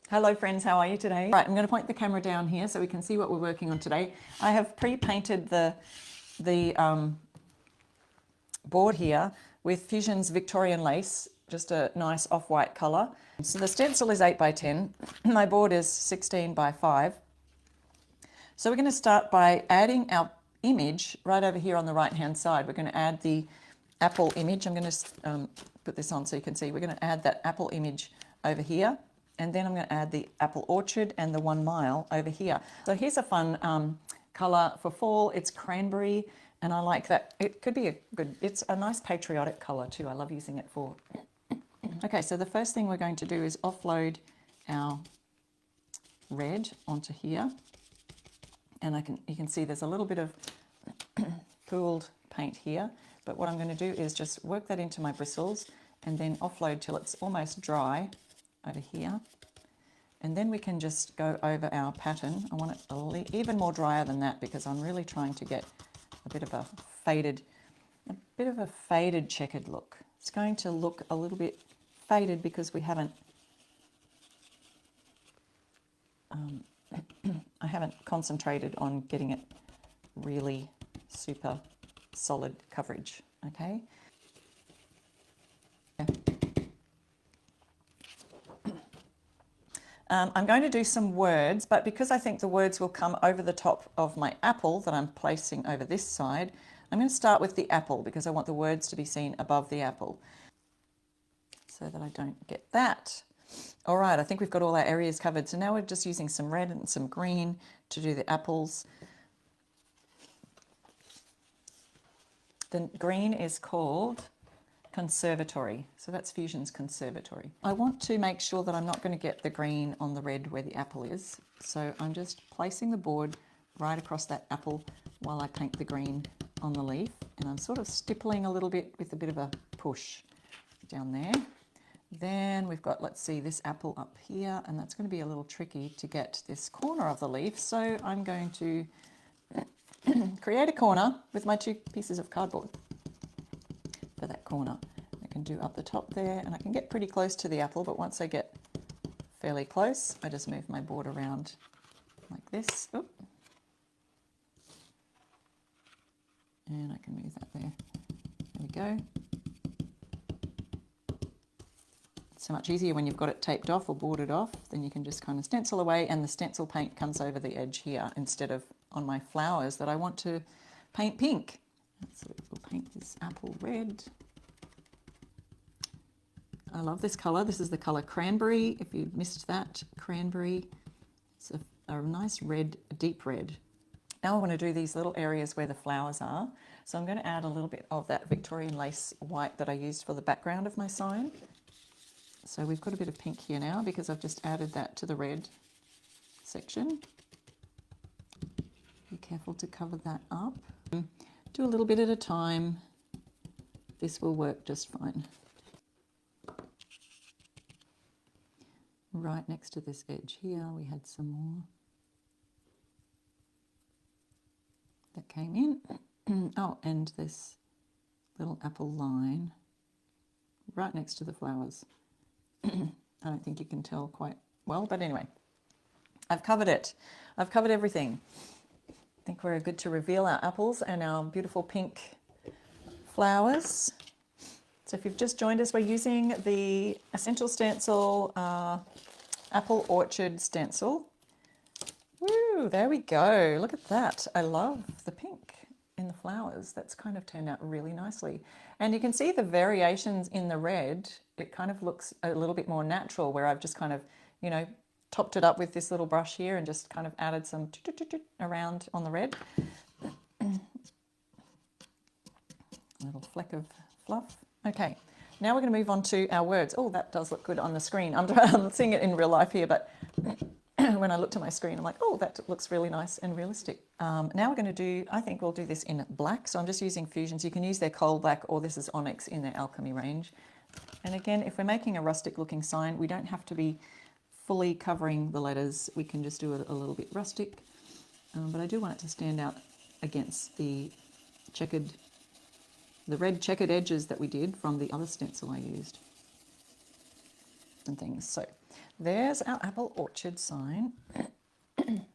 Hello friends, how are you today? Right, I'm going to point the camera down here so we can see what we're working on today. I have pre-painted the board here with Fusion's Victorian lace, just a nice off-white colour. So the stencil is 8 by 10, my board is 16 by 5. So we're going to start by adding our image right over here on the right hand side. We're going to add the apple image. I'm going to put this on so you can see. We're going to add that apple image over here. And then I'm going to add the apple orchard and the 1 mile over here. So here's a fun colour for fall. It's cranberry, and I like that. It could be it's a nice patriotic colour too. I love using it for. Okay, so the first thing we're going to do is offload our red onto here. And you can see there's a little bit of pooled paint here. But what I'm going to do is just work that into my bristles and then offload till it's almost dry over here, and then we can just go over our pattern. I want it even more drier than that because I'm really trying to get a bit of a faded checkered look. It's going to look a little bit faded because we haven't I haven't concentrated on getting it really super solid coverage. Okay. I'm going to do some words, but because I think the words will come over the top of my apple that I'm placing over this side, I'm going to start with the apple because I want the words to be seen above the apple so that I don't get that. All right, I think we've got all our areas covered. So now we're just using some red and some green to do the apples. The green is called Conservatory. So that's Fusion's Conservatory. I want to make sure that I'm not going to get the green on the red where the apple is. So I'm just placing the board right across that apple while I paint the green on the leaf. And I'm sort of stippling a little bit with a bit of a push down there. Then we've got, let's see, this apple up here, and that's going to be a little tricky to get this corner of the leaf. So I'm going to create a corner with my 2 pieces of cardboard for that corner. I can do up the top there, and I can get pretty close to the apple, but once I get fairly close, I just move my board around like this. Oop. And I can move that there. There we go. It's so much easier when you've got it taped off or boarded off. Then you can just kind of stencil away, and the stencil paint comes over the edge here instead of on my flowers that I want to paint pink. So we'll paint this apple red. I love this colour. This is the colour cranberry. If you missed that, cranberry. It's a nice red, deep red. Now I want to do these little areas where the flowers are. So I'm going to add a little bit of that Victorian lace white that I used for the background of my sign. So we've got a bit of pink here now because I've just added that to the red section. Be careful to cover that up. Do a little bit at a time. This will work just fine. Right next to this edge here, we had some more that came in. Oh, and this little apple line right next to the flowers. I don't think you can tell quite well, but anyway, I've covered it. I've covered everything. I think we're good to reveal our apples and our beautiful pink flowers. So if you've just joined us, we're using the Essential Stencil Apple Orchard Stencil. Woo, there we go. Look at that. I love the pink in the flowers. That's kind of turned out really nicely. And you can see the variations in the red. It kind of looks a little bit more natural where I've just kind of, you know, topped it up with this little brush here and just kind of added some around on the red. A little fleck of fluff. Okay, now we're going to move on to our words. Oh, that does look good on the screen. I'm seeing it in real life here, but when I looked at my screen, I'm like, oh, that looks really nice and realistic. Now we're going to do, I think we'll do this in black. So I'm just using Fusions. You can use their coal black, or this is Onyx in their alchemy range. And again, if we're making a rustic looking sign, we don't have to be fully covering the letters. We can just do it a little bit rustic. But I do want it to stand out against the red checkered edges that we did from the other stencil I used and things. So there's our apple orchard sign. And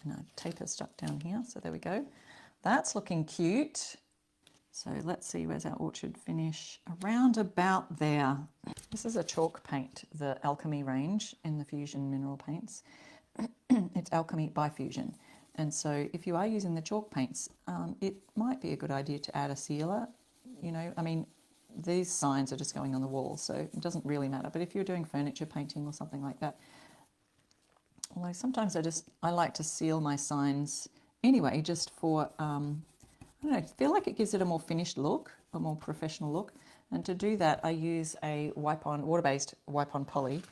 our taper stuck down here, so there we go. That's looking cute. So let's see, where's our orchard finish? Around about there. This is a chalk paint, the Alchemy range in the Fusion mineral paints. It's Alchemy by Fusion. And so if you are using the chalk paints, it might be a good idea to add a sealer. You know, I mean, these signs are just going on the wall, so it doesn't really matter. But if you're doing furniture painting or something like that, although sometimes I like to seal my signs anyway, just for, I don't know, feel like it gives it a more finished look, a more professional look. And to do that, I use a wipe-on, water-based wipe-on poly.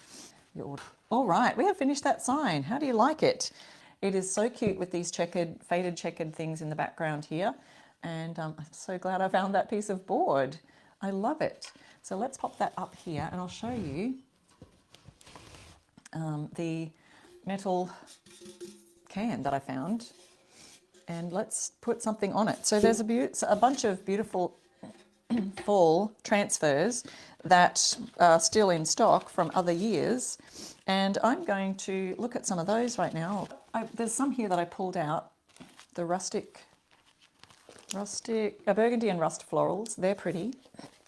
All right, we have finished that sign. How do you like it? It is so cute with these checkered, faded checkered things in the background here. And I'm so glad I found that piece of board. I love it. So let's pop that up here and I'll show you the metal can that I found. And let's put something on it. So there's a bunch of beautiful fall transfers that are still in stock from other years. And I'm going to look at some of those right now. There's some here that I pulled out. The rustic, burgundy and rust florals. They're pretty.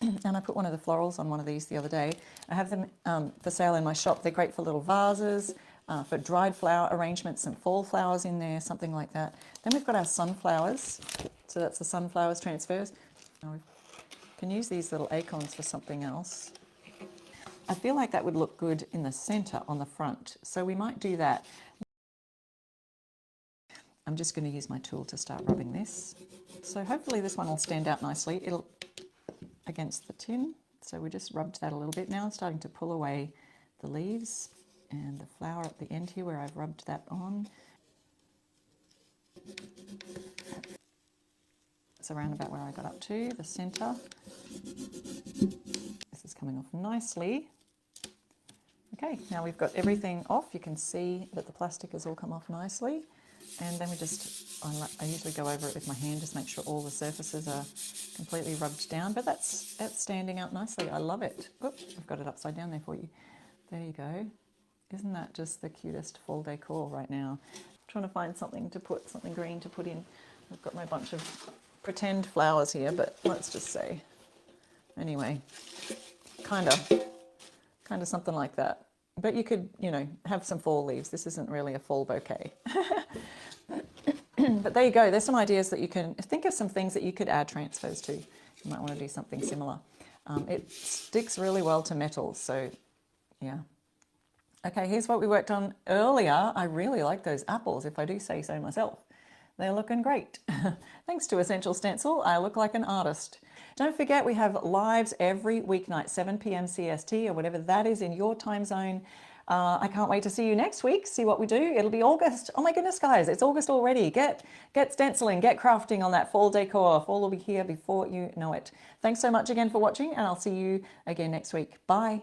And I put one of the florals on one of these the other day. I have them for sale in my shop. They're great for little vases, for dried flower arrangements, some fall flowers in there, something like that. Then we've got our sunflowers. So that's the sunflowers transfers. We can use these little acorns for something else. I feel like that would look good in the center on the front. So we might do that. I'm just going to use my tool to start rubbing this. So hopefully this one will stand out nicely. It'll against the tin. So we just rubbed that a little bit. Now I'm starting to pull away the leaves and the flower at the end here where I've rubbed that on. It's around about where I got up to, the center. This is coming off nicely. Okay, now we've got everything off. You can see that the plastic has all come off nicely. And then I usually go over it with my hand, just make sure all the surfaces are completely rubbed down. But that's standing out nicely. I love it. Oops, I've got it upside down there for you. There you go. Isn't that just the cutest fall decor right now? I'm trying to find something green to put in. I've got my bunch of pretend flowers here, but let's just say, anyway, kind of something like that. But you could, you know, have some fall leaves. This isn't really a fall bouquet. But there you go. There's some ideas that you can think of, some things that you could add transfers to. You might want to do something similar. It sticks really well to metals, so yeah. Okay, here's what we worked on earlier. I really like those apples, if I do say so myself. They're looking great. Thanks to Essential Stencil, I look like an artist. Don't forget, we have lives every weeknight, 7 p.m. CST or whatever that is in your time zone. I can't wait to see you next week, see what we do. It'll be August. Oh my goodness, guys, it's August already. Get stenciling, get crafting on that fall decor. Fall will be here before you know it. Thanks so much again for watching, and I'll see you again next week. Bye.